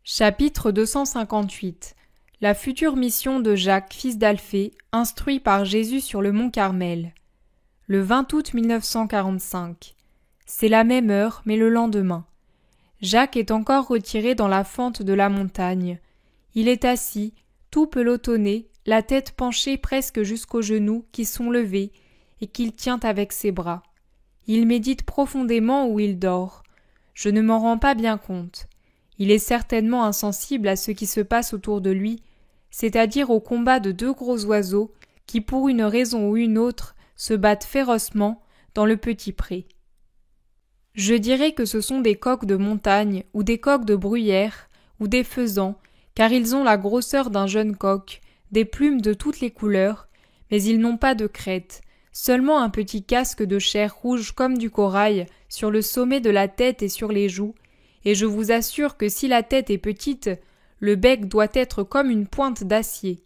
Chapitre 258. La future mission de Jacques, fils d'Alphée, instruit par Jésus sur le mont Carmel. Le 20 août 1945. C'est la même heure, mais le lendemain. Jacques est encore retiré dans la fente de la montagne. Il est assis, tout pelotonné, la tête penchée presque jusqu'aux genoux qui sont levés et qu'il tient avec ses bras. Il médite profondément ou il dort. Je ne m'en rends pas bien compte. Il est certainement insensible à ce qui se passe autour de lui, c'est-à-dire au combat de deux gros oiseaux qui, pour une raison ou une autre, se battent férocement dans le petit pré. Je dirais que ce sont des coqs de montagne ou des coqs de bruyère ou des faisans, car ils ont la grosseur d'un jeune coq, des plumes de toutes les couleurs, mais ils n'ont pas de crête, seulement un petit casque de chair rouge comme du corail sur le sommet de la tête et sur les joues, et je vous assure que si la tête est petite, le bec doit être comme une pointe d'acier.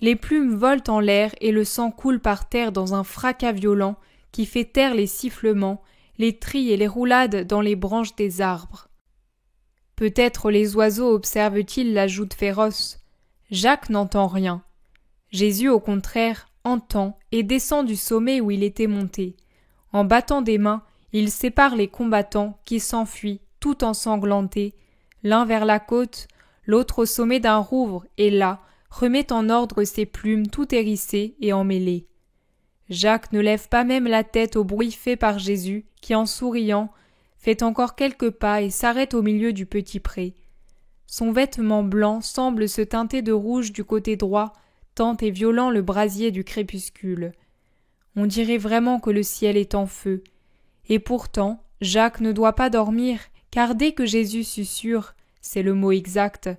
Les plumes volent en l'air et le sang coule par terre dans un fracas violent qui fait taire les sifflements, les trilles et les roulades dans les branches des arbres. Peut-être les oiseaux observent-ils la joute féroce. Jacques n'entend rien. Jésus, au contraire, entend et descend du sommet où il était monté. En battant des mains, il sépare les combattants qui s'enfuient, tout ensanglantés, l'un vers la côte, l'autre au sommet d'un rouvre, et là, remet en ordre ses plumes tout hérissées et emmêlées. Jacques ne lève pas même la tête au bruit fait par Jésus, qui, en souriant, fait encore quelques pas et s'arrête au milieu du petit pré. Son vêtement blanc semble se teinter de rouge du côté droit, tant est violent le brasier du crépuscule. On dirait vraiment que le ciel est en feu. Et pourtant, Jacques ne doit pas dormir, car dès que Jésus susurre, c'est le mot exact,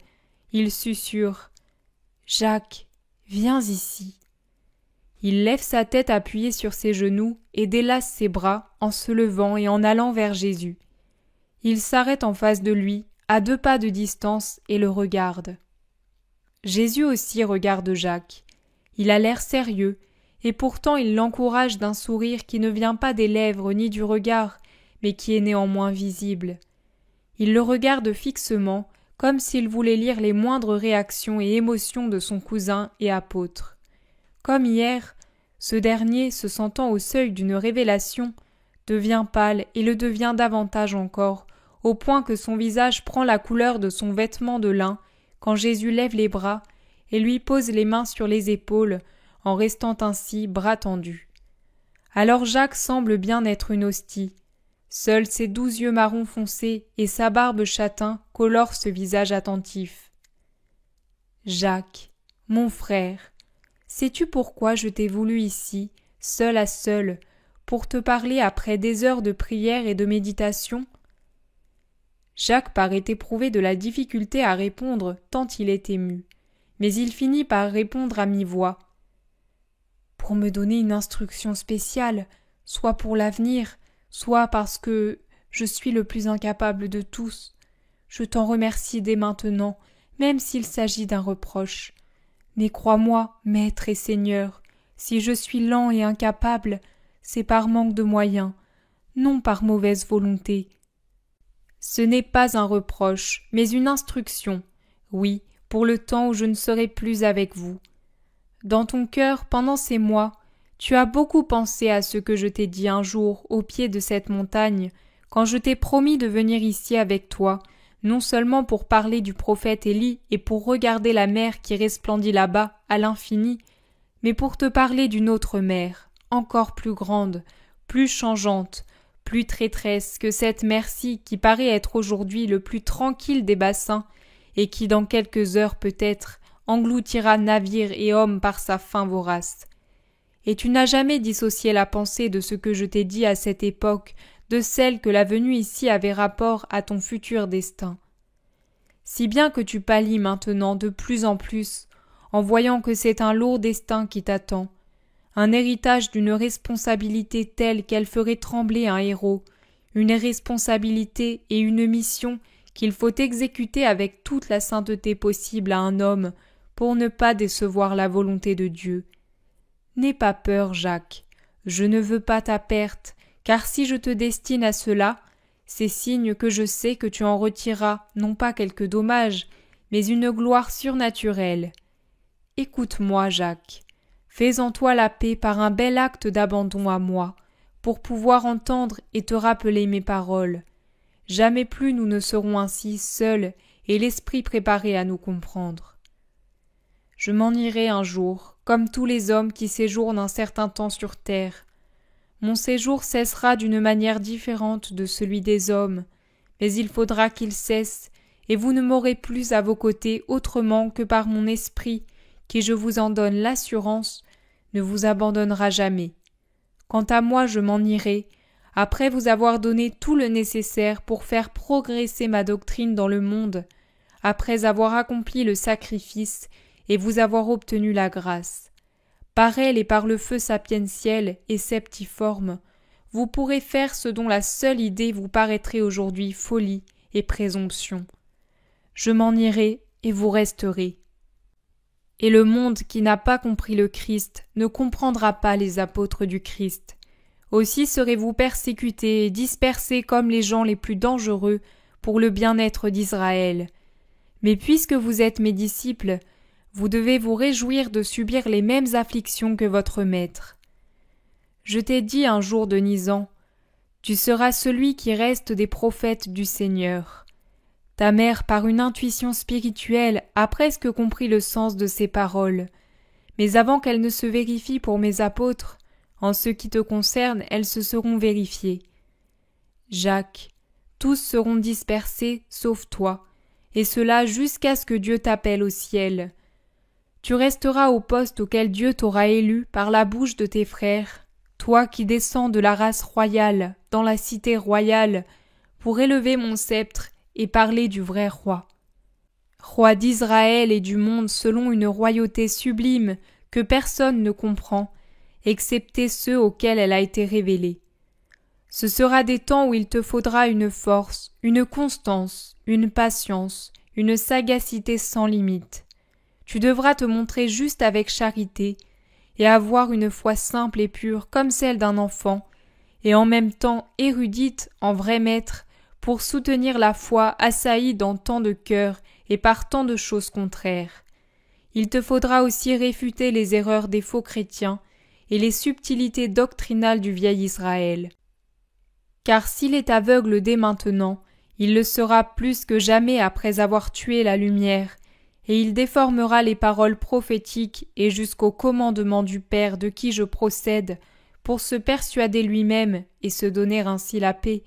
il susurre « Jacques, viens ici ». Il lève sa tête appuyée sur ses genoux et délace ses bras en se levant et en allant vers Jésus. Il s'arrête en face de lui, à 2 pas de distance, et le regarde. Jésus aussi regarde Jacques. Il a l'air sérieux, et pourtant il l'encourage d'un sourire qui ne vient pas des lèvres ni du regard, mais qui est néanmoins visible. Il le regarde fixement, comme s'il voulait lire les moindres réactions et émotions de son cousin et apôtre. Comme hier, ce dernier, se sentant au seuil d'une révélation, devient pâle et le devient davantage encore, au point que son visage prend la couleur de son vêtement de lin, quand Jésus lève les bras et lui pose les mains sur les épaules, en restant ainsi bras tendus. Alors Jacques semble bien être une hostie. Seuls ses 12 yeux marron foncé et sa barbe châtain colorent ce visage attentif. « Jacques, mon frère, sais-tu pourquoi je t'ai voulu ici, seul à seul, pour te parler après des heures de prière et de méditation ?» Jacques paraît éprouver de la difficulté à répondre tant il est ému, mais il finit par répondre à mi-voix. « Pour me donner une instruction spéciale, soit pour l'avenir, soit parce que je suis le plus incapable de tous. Je t'en remercie dès maintenant, même s'il s'agit d'un reproche. Mais crois-moi, Maître et Seigneur, si je suis lent et incapable, c'est par manque de moyens, non par mauvaise volonté. Ce n'est pas un reproche, mais une instruction, oui, pour le temps où je ne serai plus avec vous. Dans ton cœur, pendant ces mois, tu as beaucoup pensé à ce que je t'ai dit un jour au pied de cette montagne, quand je t'ai promis de venir ici avec toi, non seulement pour parler du prophète Élie et pour regarder la mer qui resplendit là-bas à l'infini, mais pour te parler d'une autre mer, encore plus grande, plus changeante, plus traîtresse que cette mer-ci qui paraît être aujourd'hui le plus tranquille des bassins et qui dans quelques heures peut-être engloutira navires et hommes par sa faim vorace. Et tu n'as jamais dissocié la pensée de ce que je t'ai dit à cette époque de celle que la venue ici avait rapport à ton futur destin. Si bien que tu pâlis maintenant de plus en plus, en voyant que c'est un lourd destin qui t'attend, un héritage d'une responsabilité telle qu'elle ferait trembler un héros, une responsabilité et une mission qu'il faut exécuter avec toute la sainteté possible à un homme pour ne pas décevoir la volonté de Dieu. N'aie pas peur, Jacques, je ne veux pas ta perte, car si je te destine à cela, c'est signe que je sais que tu en retireras non pas quelque dommage, mais une gloire surnaturelle. Écoute-moi, Jacques. Fais en toi la paix par un bel acte d'abandon à moi, pour pouvoir entendre et te rappeler mes paroles. Jamais plus nous ne serons ainsi seuls et l'esprit préparé à nous comprendre. Je m'en irai un jour, comme tous les hommes qui séjournent un certain temps sur terre. Mon séjour cessera d'une manière différente de celui des hommes, mais il faudra qu'il cesse, et vous ne m'aurez plus à vos côtés autrement que par mon esprit, qui, je vous en donne l'assurance, ne vous abandonnera jamais. Quant à moi, je m'en irai, après vous avoir donné tout le nécessaire pour faire progresser ma doctrine dans le monde, après avoir accompli le sacrifice et vous avoir obtenu la grâce. Par elle et par le feu sapientiel et septiforme, vous pourrez faire ce dont la seule idée vous paraîtrait aujourd'hui folie et présomption. Je m'en irai et vous resterez. Et le monde qui n'a pas compris le Christ ne comprendra pas les apôtres du Christ. Aussi serez-vous persécutés et dispersés comme les gens les plus dangereux pour le bien-être d'Israël. Mais puisque vous êtes mes disciples, vous devez vous réjouir de subir les mêmes afflictions que votre maître. Je t'ai dit un jour de Nisan, tu seras celui qui reste des prophètes du Seigneur. Ta mère, par une intuition spirituelle, a presque compris le sens de ces paroles. Mais avant qu'elles ne se vérifient pour mes apôtres, en ce qui te concerne, elles se seront vérifiées. Jacques, tous seront dispersés, sauf toi, et cela jusqu'à ce que Dieu t'appelle au ciel. Tu resteras au poste auquel Dieu t'aura élu par la bouche de tes frères, toi qui descends de la race royale, dans la cité royale, pour élever mon sceptre et parler du vrai roi. Roi d'Israël et du monde selon une royauté sublime que personne ne comprend, excepté ceux auxquels elle a été révélée. Ce sera des temps où il te faudra une force, une constance, une patience, une sagacité sans limite. Tu devras te montrer juste avec charité et avoir une foi simple et pure comme celle d'un enfant, et en même temps érudite en vrai maître, pour soutenir la foi assaillie dans tant de cœurs et par tant de choses contraires. Il te faudra aussi réfuter les erreurs des faux chrétiens et les subtilités doctrinales du vieil Israël. Car s'il est aveugle dès maintenant, il le sera plus que jamais après avoir tué la lumière, et il déformera les paroles prophétiques et jusqu'au commandement du Père de qui je procède, pour se persuader lui-même et se donner ainsi la paix,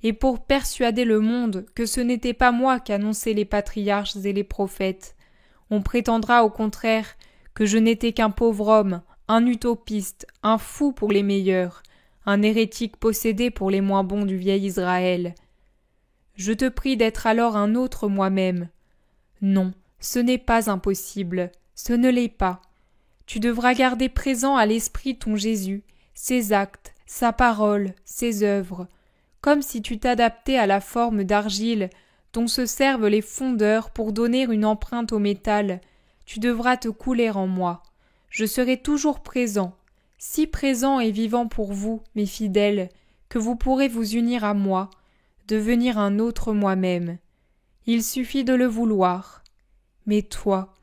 et pour persuader le monde que ce n'était pas moi qu'annonçaient les patriarches et les prophètes. On prétendra au contraire que je n'étais qu'un pauvre homme, un utopiste, un fou pour les meilleurs, un hérétique possédé pour les moins bons du vieil Israël. Je te prie d'être alors un autre moi-même. Non, ce n'est pas impossible, ce ne l'est pas. Tu devras garder présent à l'esprit ton Jésus, ses actes, sa parole, ses œuvres, comme si tu t'adaptais à la forme d'argile dont se servent les fondeurs pour donner une empreinte au métal. Tu devras te couler en moi. Je serai toujours présent, si présent et vivant pour vous, mes fidèles, que vous pourrez vous unir à moi, devenir un autre moi-même. Il suffit de le vouloir. Mais toi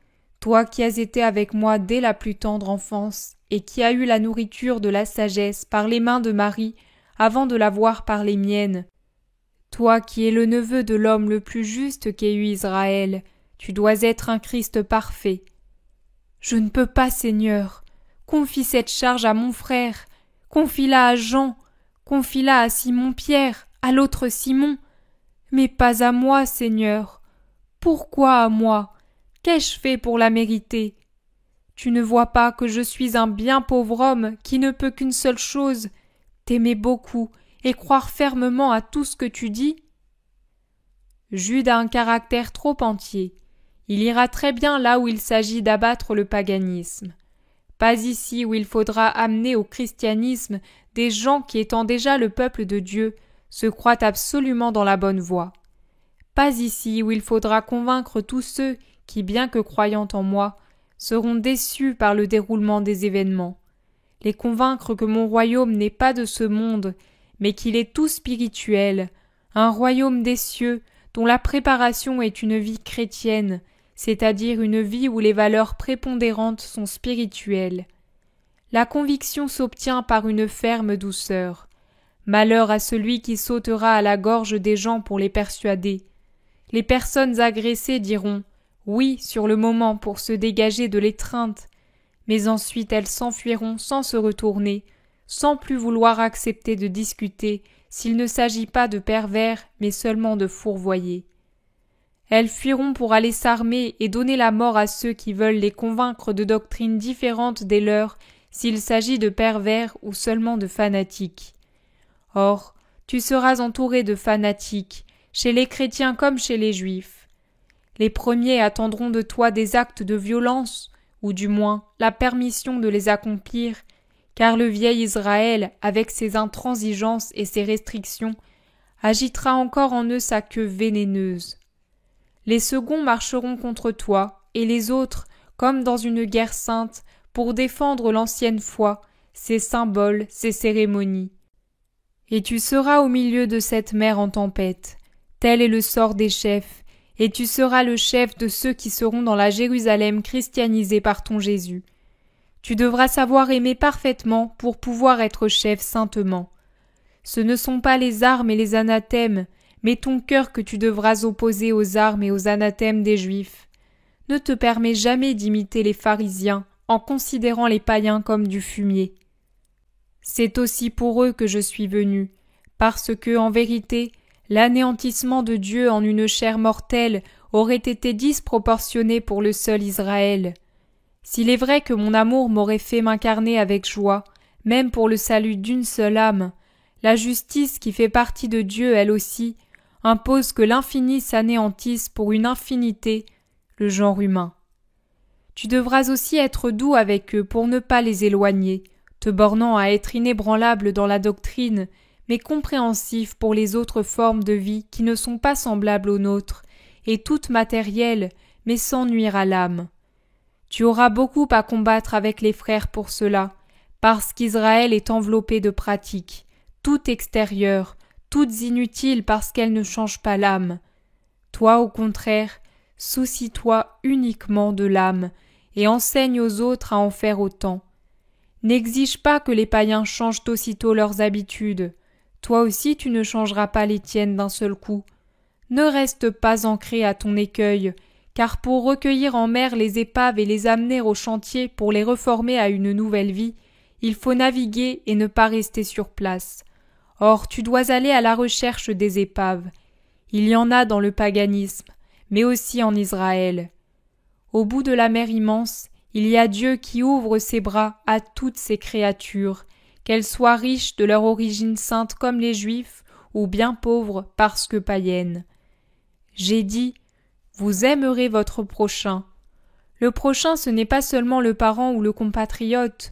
qui as été avec moi dès la plus tendre enfance et qui as eu la nourriture de la sagesse par les mains de Marie avant de l'avoir par les miennes, toi qui es le neveu de l'homme le plus juste qu'ait eu Israël, tu dois être un Christ parfait. Je ne peux pas, Seigneur. Confie cette charge à mon frère. Confie-la à Jean. Confie-la à Simon-Pierre, à l'autre Simon. Mais pas à moi, Seigneur. Pourquoi à moi? Qu'ai-je fait pour la mériter? Tu ne vois pas que je suis un bien pauvre homme qui ne peut qu'une seule chose, t'aimer beaucoup et croire fermement à tout ce que tu dis? Jude a un caractère trop entier. Il ira très bien là où il s'agit d'abattre le paganisme. Pas ici où il faudra amener au christianisme des gens qui, étant déjà le peuple de Dieu, se croient absolument dans la bonne voie. Pas ici où il faudra convaincre tous ceux qui, bien que croyant en moi, seront déçus par le déroulement des événements. Les convaincre que mon royaume n'est pas de ce monde, mais qu'il est tout spirituel, un royaume des cieux dont la préparation est une vie chrétienne, c'est-à-dire une vie où les valeurs prépondérantes sont spirituelles. La conviction s'obtient par une ferme douceur. Malheur à celui qui sautera à la gorge des gens pour les persuader. Les personnes agressées diront « oui » sur le moment pour se dégager de l'étreinte, mais ensuite elles s'enfuiront sans se retourner, sans plus vouloir accepter de discuter s'il ne s'agit pas de pervers mais seulement de fourvoyés. Elles fuiront pour aller s'armer et donner la mort à ceux qui veulent les convaincre de doctrines différentes des leurs s'il s'agit de pervers ou seulement de fanatiques. Or, tu seras entouré de fanatiques, chez les chrétiens comme chez les juifs. Les premiers attendront de toi des actes de violence, ou du moins la permission de les accomplir, car le vieil Israël, avec ses intransigeances et ses restrictions, agitera encore en eux sa queue vénéneuse. Les seconds marcheront contre toi, et les autres, comme dans une guerre sainte, pour défendre l'ancienne foi, ses symboles, ses cérémonies. Et tu seras au milieu de cette mer en tempête. Tel est le sort des chefs, et tu seras le chef de ceux qui seront dans la Jérusalem christianisée par ton Jésus. Tu devras savoir aimer parfaitement pour pouvoir être chef saintement. Ce ne sont pas les armes et les anathèmes, mais ton cœur que tu devras opposer aux armes et aux anathèmes des Juifs. Ne te permets jamais d'imiter les pharisiens en considérant les païens comme du fumier. C'est aussi pour eux que je suis venu, parce que, en vérité, l'anéantissement de Dieu en une chair mortelle aurait été disproportionné pour le seul Israël. S'il est vrai que mon amour m'aurait fait m'incarner avec joie, même pour le salut d'une seule âme, la justice qui fait partie de Dieu elle aussi, impose que l'infini s'anéantisse pour une infinité, le genre humain. Tu devras aussi être doux avec eux pour ne pas les éloigner, te bornant à être inébranlable dans la doctrine, mais compréhensif pour les autres formes de vie qui ne sont pas semblables aux nôtres, et toutes matérielles, mais sans nuire à l'âme. Tu auras beaucoup à combattre avec les frères pour cela, parce qu'Israël est enveloppé de pratiques, toutes extérieures, toutes inutiles parce qu'elles ne changent pas l'âme. Toi, au contraire, soucie-toi uniquement de l'âme, et enseigne aux autres à en faire autant. N'exige pas que les païens changent aussitôt leurs habitudes. Toi aussi tu ne changeras pas les tiennes d'un seul coup. Ne reste pas ancré à ton écueil, car pour recueillir en mer les épaves et les amener au chantier pour les reformer à une nouvelle vie, il faut naviguer et ne pas rester sur place. Or tu dois aller à la recherche des épaves. Il y en a dans le paganisme, mais aussi en Israël. Au bout de la mer immense, il y a Dieu qui ouvre ses bras à toutes ses créatures, qu'elles soient riches de leur origine sainte comme les Juifs, ou bien pauvres parce que païennes. J'ai dit, vous aimerez votre prochain. Le prochain ce n'est pas seulement le parent ou le compatriote.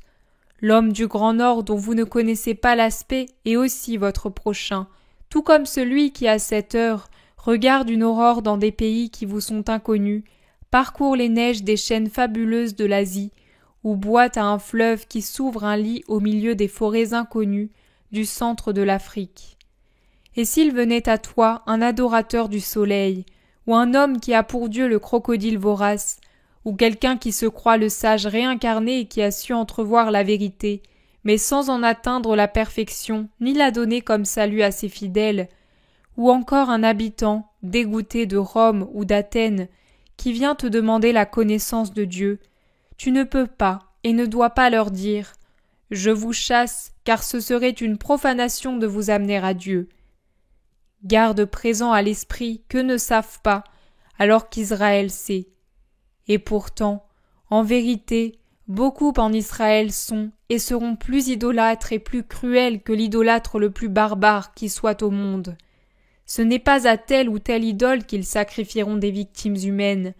L'homme du Grand Nord dont vous ne connaissez pas l'aspect est aussi votre prochain, tout comme celui qui à cette heure regarde une aurore dans des pays qui vous sont inconnus, parcourt les neiges des chaînes fabuleuses de l'Asie, ou boit à un fleuve qui s'ouvre un lit au milieu des forêts inconnues du centre de l'Afrique. Et s'il venait à toi un adorateur du soleil, ou un homme qui a pour Dieu le crocodile vorace, ou quelqu'un qui se croit le sage réincarné et qui a su entrevoir la vérité, mais sans en atteindre la perfection ni la donner comme salut à ses fidèles, ou encore un habitant, dégoûté de Rome ou d'Athènes, qui vient te demander la connaissance de Dieu, tu ne peux pas et ne dois pas leur dire « Je vous chasse, car ce serait une profanation de vous amener à Dieu. » Garde présent à l'esprit qu'eux ne savent pas, alors qu'Israël sait. Et pourtant, en vérité, beaucoup en Israël sont et seront plus idolâtres et plus cruels que l'idolâtre le plus barbare qui soit au monde. Ce n'est pas à telle ou telle idole qu'ils sacrifieront des victimes humaines,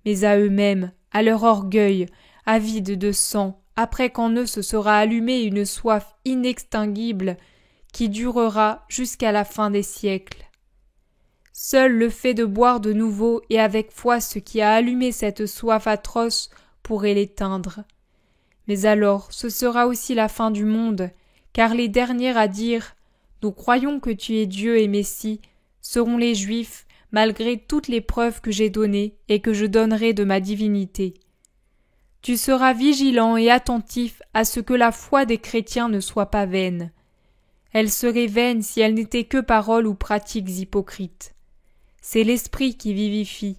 mais à eux-mêmes, à leur orgueil, avide de sang, après qu'en eux se sera allumée une soif inextinguible qui durera jusqu'à la fin des siècles. Seul le fait de boire de nouveau et avec foi ce qui a allumé cette soif atroce pourrait l'éteindre. Mais alors ce sera aussi la fin du monde, car les derniers à dire « Nous croyons que tu es Dieu et Messie » seront les Juifs, malgré toutes les preuves que j'ai données et que je donnerai de ma divinité. Tu seras vigilant et attentif à ce que la foi des chrétiens ne soit pas vaine. Elle serait vaine si elle n'était que paroles ou pratiques hypocrites. C'est l'esprit qui vivifie.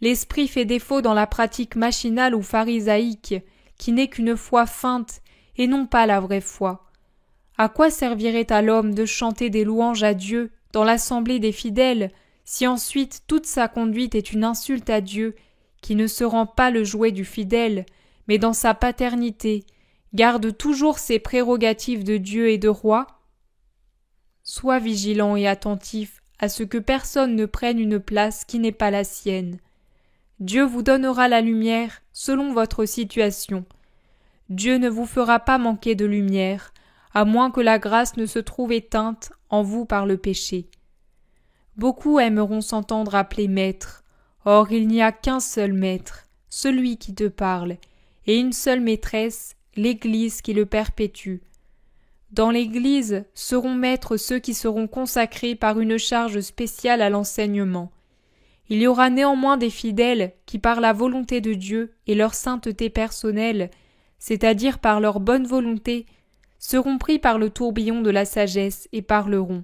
L'esprit fait défaut dans la pratique machinale ou pharisaïque, qui n'est qu'une foi feinte et non pas la vraie foi. À quoi servirait à l'homme de chanter des louanges à Dieu dans l'assemblée des fidèles, si ensuite toute sa conduite est une insulte à Dieu, qui ne se rend pas le jouet du fidèle, mais dans sa paternité, garde toujours ses prérogatives de Dieu et de roi? Sois vigilant et attentif à ce que personne ne prenne une place qui n'est pas la sienne. Dieu vous donnera la lumière selon votre situation. Dieu ne vous fera pas manquer de lumière, à moins que la grâce ne se trouve éteinte en vous par le péché. Beaucoup aimeront s'entendre appeler maître. Or il n'y a qu'un seul maître, celui qui te parle, et une seule maîtresse, l'Église qui le perpétue. Dans l'Église seront maîtres ceux qui seront consacrés par une charge spéciale à l'enseignement. Il y aura néanmoins des fidèles qui, par la volonté de Dieu et leur sainteté personnelle, c'est-à-dire par leur bonne volonté, seront pris par le tourbillon de la sagesse et parleront.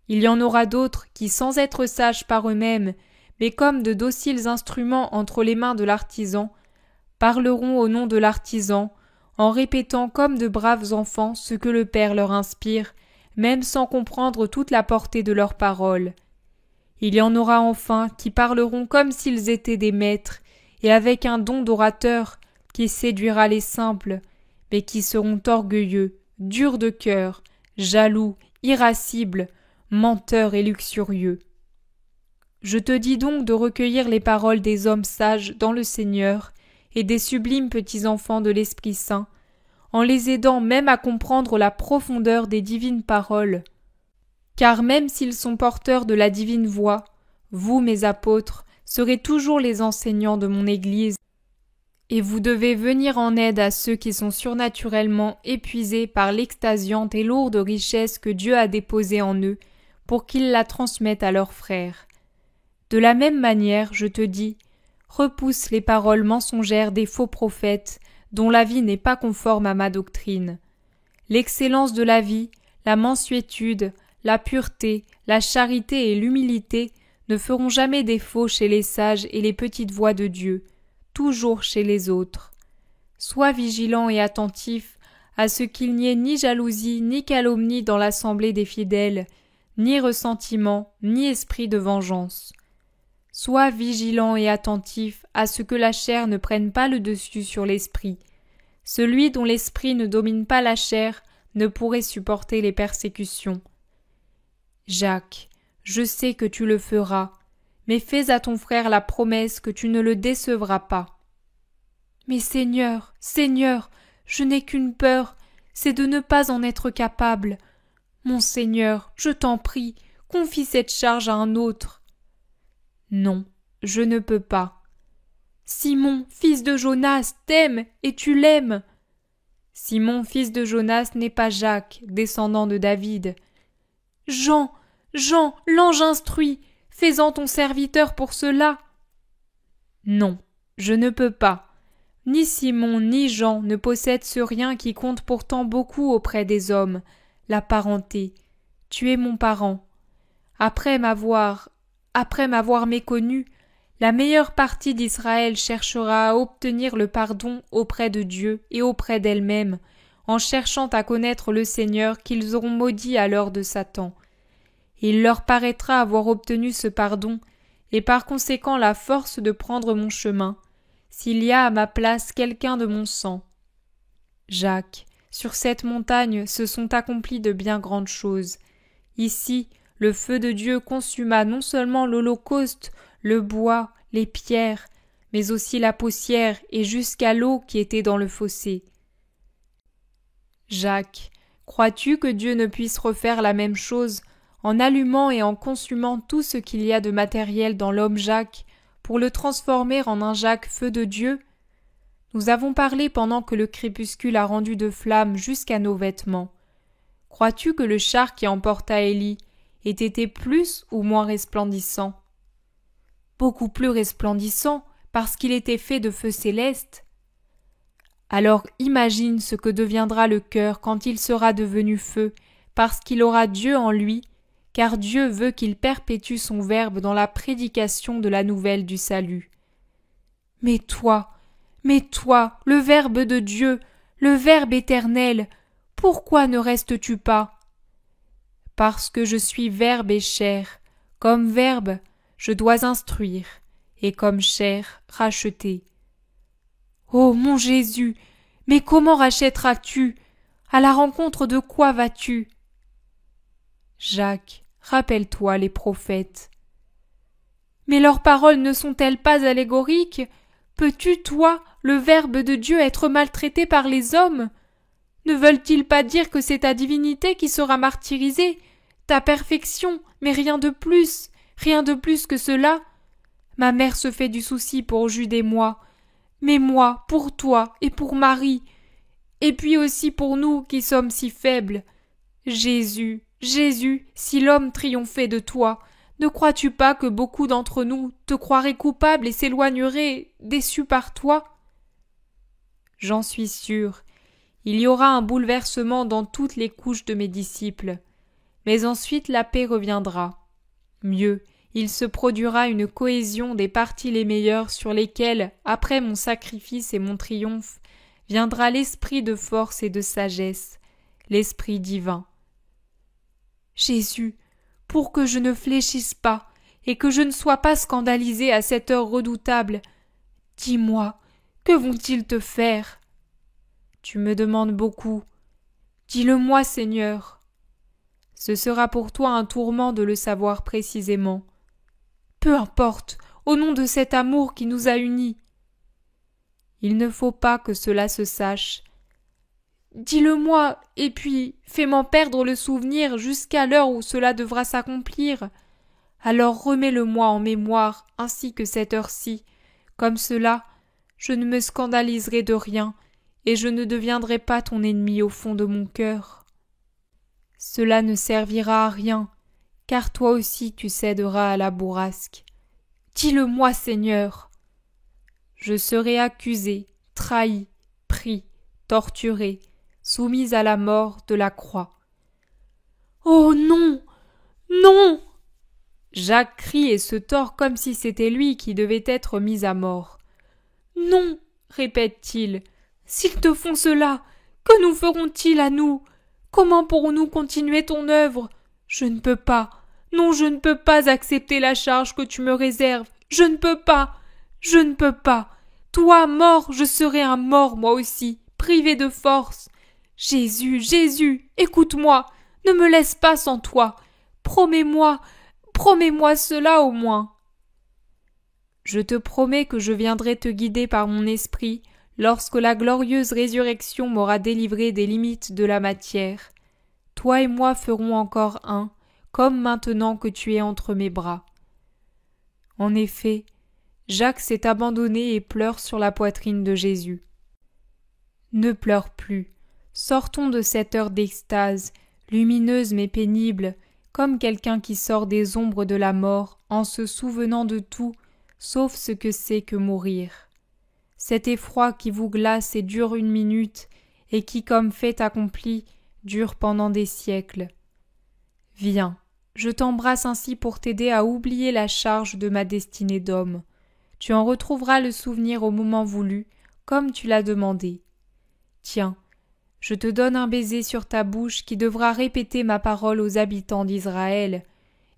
Il y en aura d'autres qui, sans être sages par eux-mêmes, mais comme de dociles instruments entre les mains de l'artisan, parleront au nom de l'artisan, en répétant comme de braves enfants ce que le Père leur inspire, même sans comprendre toute la portée de leurs paroles. Il y en aura enfin qui parleront comme s'ils étaient des maîtres, et avec un don d'orateur qui séduira les simples, mais qui seront orgueilleux, durs de cœur, jaloux, irascibles, menteurs et luxurieux. Je te dis donc de recueillir les paroles des hommes sages dans le Seigneur et des sublimes petits-enfants de l'Esprit Saint, en les aidant même à comprendre la profondeur des divines paroles. Car même s'ils sont porteurs de la divine voix, vous, mes apôtres, serez toujours les enseignants de mon Église, et vous devez venir en aide à ceux qui sont surnaturellement épuisés par l'extasiante et lourde richesse que Dieu a déposée en eux, pour qu'ils la transmettent à leurs frères. De la même manière, je te dis, repousse les paroles mensongères des faux prophètes, dont la vie n'est pas conforme à ma doctrine. L'excellence de la vie, la mansuétude, la pureté, la charité et l'humilité ne feront jamais défaut chez les sages et les petites voix de Dieu, toujours chez les autres. Sois vigilant et attentif à ce qu'il n'y ait ni jalousie ni calomnie dans l'assemblée des fidèles, ni ressentiment, ni esprit de vengeance. Sois vigilant et attentif à ce que la chair ne prenne pas le dessus sur l'esprit. Celui dont l'esprit ne domine pas la chair ne pourrait supporter les persécutions. Jacques, je sais que tu le feras, mais fais à ton frère la promesse que tu ne le décevras pas. Mais Seigneur, Seigneur, je n'ai qu'une peur, c'est de ne pas en être capable. Mon Seigneur, je t'en prie, confie cette charge à un autre. Non, je ne peux pas. Simon, fils de Jonas, t'aime et tu l'aimes. Simon, fils de Jonas, n'est pas Jacques, descendant de David. Jean, l'ange instruit, fais-en ton serviteur pour cela. Non, je ne peux pas. Ni Simon ni Jean ne possèdent ce rien qui compte pourtant beaucoup auprès des hommes, la parenté. Tu es mon parent. Après m'avoir méconnu, la meilleure partie d'Israël cherchera à obtenir le pardon auprès de Dieu et auprès d'elle-même, en cherchant à connaître le Seigneur qu'ils auront maudit à l'heure de Satan. Il leur paraîtra avoir obtenu ce pardon, et par conséquent la force de prendre mon chemin, s'il y a à ma place quelqu'un de mon sang. Jacques, sur cette montagne se sont accomplies de bien grandes choses. Ici, le feu de Dieu consuma non seulement l'holocauste, le bois, les pierres, mais aussi la poussière et jusqu'à l'eau qui était dans le fossé. Jacques, crois-tu que Dieu ne puisse refaire la même chose en allumant et en consumant tout ce qu'il y a de matériel dans l'homme Jacques pour le transformer en un Jacques feu de Dieu? Nous avons parlé pendant que le crépuscule a rendu de flammes jusqu'à nos vêtements. Crois-tu que le char qui emporta Élie ait été plus ou moins resplendissant? Beaucoup plus resplendissant, parce qu'il était fait de feu céleste. Alors imagine ce que deviendra le cœur quand il sera devenu feu, parce qu'il aura Dieu en lui, car Dieu veut qu'il perpétue son Verbe dans la prédication de la nouvelle du salut. Mais toi, le Verbe de Dieu, le Verbe éternel, pourquoi ne restes-tu pas? Parce que je suis Verbe et chair, comme Verbe, je dois instruire, et comme chair, racheter. Ô mon Jésus, mais comment rachèteras-tu? À la rencontre de quoi vas-tu? Jacques, rappelle-toi les prophètes. Mais leurs paroles ne sont-elles pas allégoriques? Peux-tu, toi, le Verbe de Dieu, être maltraité par les hommes? Ne veulent-ils pas dire que c'est ta divinité qui sera martyrisée, ta perfection, mais rien de plus que cela? Ma mère se fait du souci pour Jude et moi, mais moi, pour toi et pour Marie, et puis aussi pour nous qui sommes si faibles. Jésus, Jésus, si l'homme triomphait de toi, ne crois-tu pas que beaucoup d'entre nous te croiraient coupable et s'éloigneraient, déçus par toi? J'en suis sûr. Il y aura un bouleversement dans toutes les couches de mes disciples. Mais ensuite la paix reviendra. Mieux, il se produira une cohésion des parties les meilleures sur lesquelles, après mon sacrifice et mon triomphe, viendra l'esprit de force et de sagesse, l'esprit divin. Jésus, pour que je ne fléchisse pas et que je ne sois pas scandalisé à cette heure redoutable, dis-moi, que vont-ils te faire? Tu me demandes beaucoup. Dis-le-moi, Seigneur. Ce sera pour toi un tourment de le savoir précisément. Peu importe, au nom de cet amour qui nous a unis. Il ne faut pas que cela se sache. Dis-le-moi, et puis fais-m'en perdre le souvenir jusqu'à l'heure où cela devra s'accomplir. Alors remets-le-moi en mémoire, ainsi que cette heure-ci. Comme cela, je ne me scandaliserai de rien, et je ne deviendrai pas ton ennemi au fond de mon cœur. Cela ne servira à rien, car toi aussi tu céderas à la bourrasque. Dis-le-moi, Seigneur. Je serai accusé, trahi, pris, torturé, soumise à la mort de la croix. Oh non! Non! Jacques crie et se tord comme si c'était lui qui devait être mis à mort. Non! Répète-t-il. S'ils te font cela, que nous feront-ils à nous? Comment pourrons-nous continuer ton œuvre? Je ne peux pas. Non, je ne peux pas accepter la charge que tu me réserves. Je ne peux pas. Je ne peux pas. Toi, mort, je serai un mort, moi aussi, privé de force. Jésus, Jésus, écoute-moi. Ne me laisse pas sans toi. Promets-moi cela au moins. Je te promets que je viendrai te guider par mon esprit lorsque la glorieuse résurrection m'aura délivré des limites de la matière. Toi et moi ferons encore un, comme maintenant que tu es entre mes bras. En effet, Jacques s'est abandonné et pleure sur la poitrine de Jésus. Ne pleure plus. Sortons de cette heure d'extase, lumineuse mais pénible, comme quelqu'un qui sort des ombres de la mort en se souvenant de tout, sauf ce que c'est que mourir. Cet effroi qui vous glace et dure une minute, et qui, comme fait accompli, dure pendant des siècles. Viens, je t'embrasse ainsi pour t'aider à oublier la charge de ma destinée d'homme. Tu en retrouveras le souvenir au moment voulu, comme tu l'as demandé. Tiens, je te donne un baiser sur ta bouche qui devra répéter ma parole aux habitants d'Israël,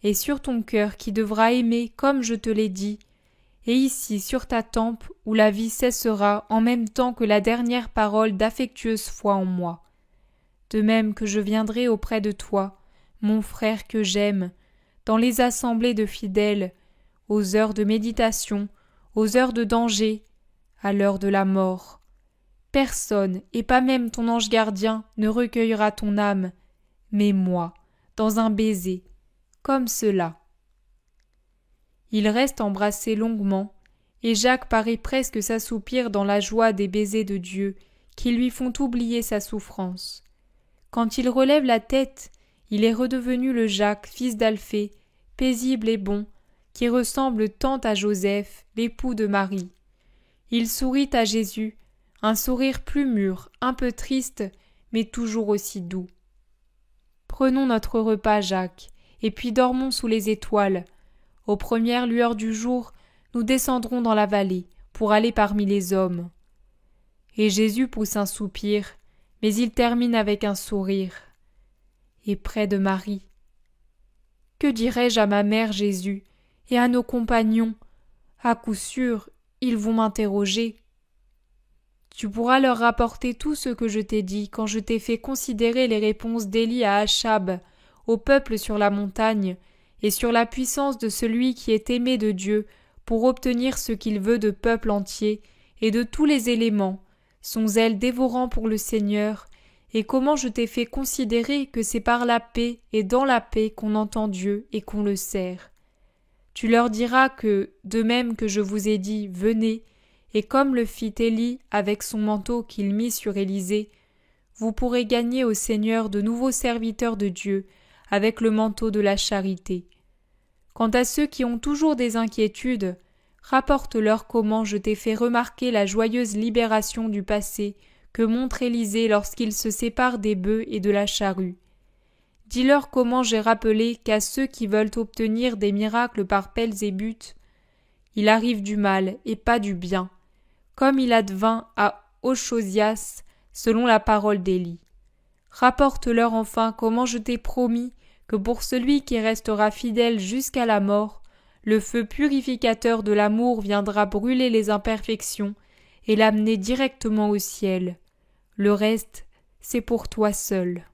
et sur ton cœur qui devra aimer comme je te l'ai dit, et ici sur ta tempe où la vie cessera en même temps que la dernière parole d'affectueuse foi en moi. De même que je viendrai auprès de toi, mon frère que j'aime, dans les assemblées de fidèles, aux heures de méditation, aux heures de danger, à l'heure de la mort. Personne, et pas même ton ange gardien, ne recueillera ton âme, mais moi, dans un baiser, comme cela. Ils restent embrassés longuement, et Jacques paraît presque s'assoupir dans la joie des baisers de Dieu, qui lui font oublier sa souffrance. Quand il relève la tête, il est redevenu le Jacques, fils d'Alphée, paisible et bon, qui ressemble tant à Joseph, l'époux de Marie. Il sourit à Jésus, un sourire plus mûr, un peu triste, mais toujours aussi doux. Prenons notre repas, Jacques, et puis dormons sous les étoiles. Aux premières lueurs du jour, nous descendrons dans la vallée, pour aller parmi les hommes. Et Jésus pousse un soupir, mais il termine avec un sourire. Et près de Marie. Que dirai-je à ma mère Jésus, et à nos compagnons? À coup sûr, ils vont m'interroger. Tu pourras leur rapporter tout ce que je t'ai dit quand je t'ai fait considérer les réponses d'Élie à Achab, au peuple sur la montagne, et sur la puissance de celui qui est aimé de Dieu pour obtenir ce qu'il veut de peuple entier et de tous les éléments, son zèle dévorant pour le Seigneur, et comment je t'ai fait considérer que c'est par la paix et dans la paix qu'on entend Dieu et qu'on le sert. Tu leur diras que, de même que je vous ai dit « Venez », et comme le fit Élie avec son manteau qu'il mit sur Élisée, vous pourrez gagner au Seigneur de nouveaux serviteurs de Dieu avec le manteau de la charité. Quant à ceux qui ont toujours des inquiétudes, rapporte-leur comment je t'ai fait remarquer la joyeuse libération du passé que montre Élisée lorsqu'il se sépare des bœufs et de la charrue. Dis-leur comment j'ai rappelé qu'à ceux qui veulent obtenir des miracles par pelles et buttes, il arrive du mal et pas du bien, comme il advint à Ochosias, selon la parole d'Élie. Rapporte-leur enfin comment je t'ai promis que pour celui qui restera fidèle jusqu'à la mort, le feu purificateur de l'amour viendra brûler les imperfections et l'amener directement au ciel. Le reste, c'est pour toi seul.